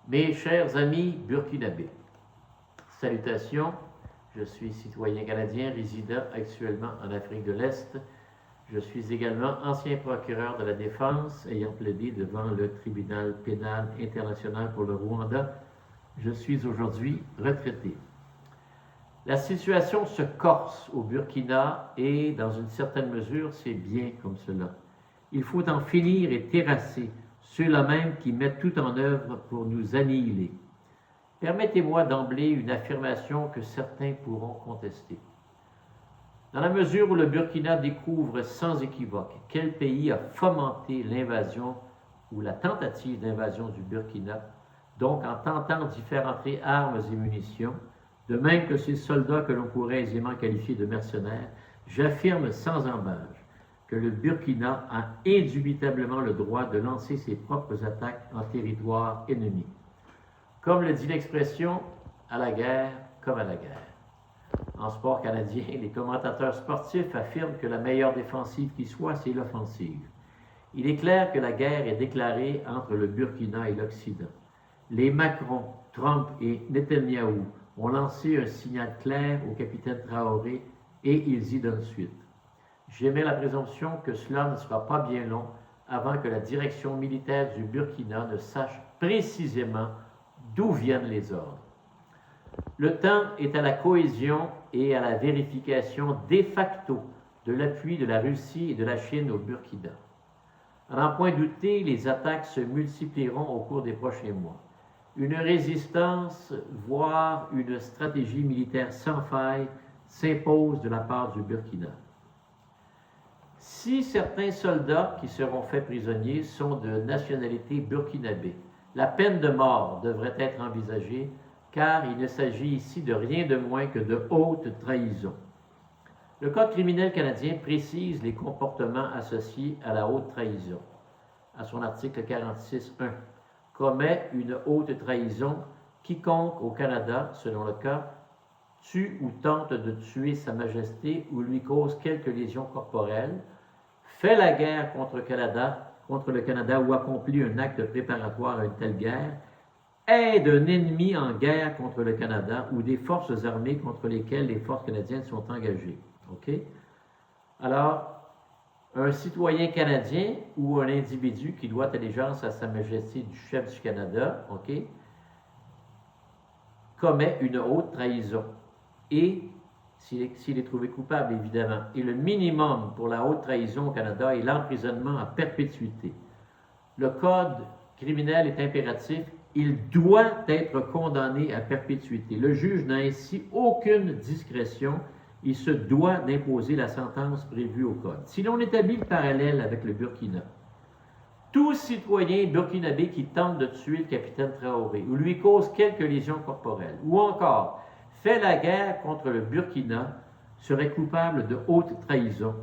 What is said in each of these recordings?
Mes chers amis burkinabés, salutations, je suis citoyen canadien résidant actuellement en Afrique de l'Est. Je suis également ancien procureur de la Défense ayant plaidé devant le tribunal pénal international pour le Rwanda. Je suis aujourd'hui retraité. La situation se corse au Burkina et, dans une certaine mesure, c'est bien comme cela. Il faut en finir et terrasser ceux-là même qui mettent tout en œuvre pour nous annihiler. Permettez-moi d'emblée une affirmation que certains pourront contester. Dans la mesure où le Burkina découvre sans équivoque quel pays a fomenté l'invasion ou la tentative d'invasion du Burkina, donc en tentant d'y faire entrer armes et munitions, de même que ces soldats que l'on pourrait aisément qualifier de mercenaires, j'affirme sans embâche que le Burkina a indubitablement le droit de lancer ses propres attaques en territoire ennemi. Comme le dit l'expression, à la guerre comme à la guerre. En sport canadien, les commentateurs sportifs affirment que la meilleure défensive qui soit, c'est l'offensive. Il est clair que la guerre est déclarée entre le Burkina et l'Occident. Les Macron, Trump et Netanyahou ont lancé un signal clair au capitaine Traoré et ils y donnent suite. J'émets la présomption que cela ne sera pas bien long avant que la direction militaire du Burkina ne sache précisément d'où viennent les ordres. Le temps est à la cohésion et à la vérification de facto de l'appui de la Russie et de la Chine au Burkina. À n'en point douter, les attaques se multiplieront au cours des prochains mois. Une résistance, voire une stratégie militaire sans faille, s'impose de la part du Burkina. Si certains soldats qui seront faits prisonniers sont de nationalité burkinabé, la peine de mort devrait être envisagée, car il ne s'agit ici de rien de moins que de haute trahison. Le Code criminel canadien précise les comportements associés à la haute trahison. À son article 46.1, commet une haute trahison quiconque au Canada, selon le cas, tue ou tente de tuer Sa Majesté ou lui cause quelque lésion corporelle, fait la guerre contre le Canada ou accomplit un acte préparatoire à une telle guerre, aide un ennemi en guerre contre le Canada ou des forces armées contre lesquelles les forces canadiennes sont engagées. OK? Alors, un citoyen canadien ou un individu qui doit allégeance à Sa Majesté du chef du Canada, OK, commet une haute trahison. Et, s'il est trouvé coupable, évidemment, et le minimum pour la haute trahison au Canada est l'emprisonnement à perpétuité. Le Code criminel est impératif, il doit être condamné à perpétuité. Le juge n'a ainsi aucune discrétion, il se doit d'imposer la sentence prévue au Code. Si l'on établit le parallèle avec le Burkina, tout citoyen burkinabé qui tente de tuer le capitaine Traoré ou lui cause quelques lésions corporelles, ou encore fait la guerre contre le Burkina, serait coupable de haute trahison.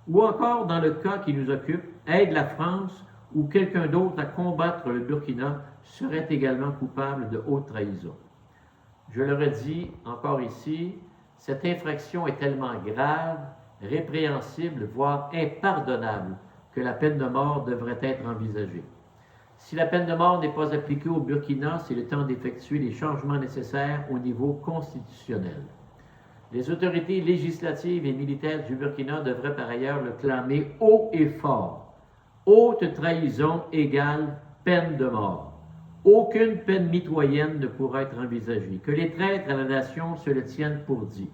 Ou encore, dans le cas qui nous occupe, aide la France ou quelqu'un d'autre à combattre le Burkina, serait également coupable de haute trahison. Je le redis encore ici, cette infraction est tellement grave, répréhensible, voire impardonnable, que la peine de mort devrait être envisagée. Si la peine de mort n'est pas appliquée au Burkina, c'est le temps d'effectuer les changements nécessaires au niveau constitutionnel. Les autorités législatives et militaires du Burkina devraient par ailleurs le clamer haut et fort. Haute trahison égale peine de mort. Aucune peine mitoyenne ne pourra être envisagée. Que les traîtres à la nation se le tiennent pour dit.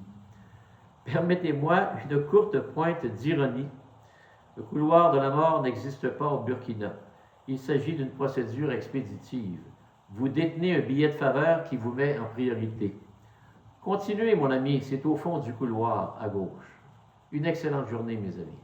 Permettez-moi une courte pointe d'ironie. Le couloir de la mort n'existe pas au Burkina. Il s'agit d'une procédure expéditive. Vous détenez un billet de faveur qui vous met en priorité. Continuez, mon ami, c'est au fond du couloir, à gauche. Une excellente journée, mes amis.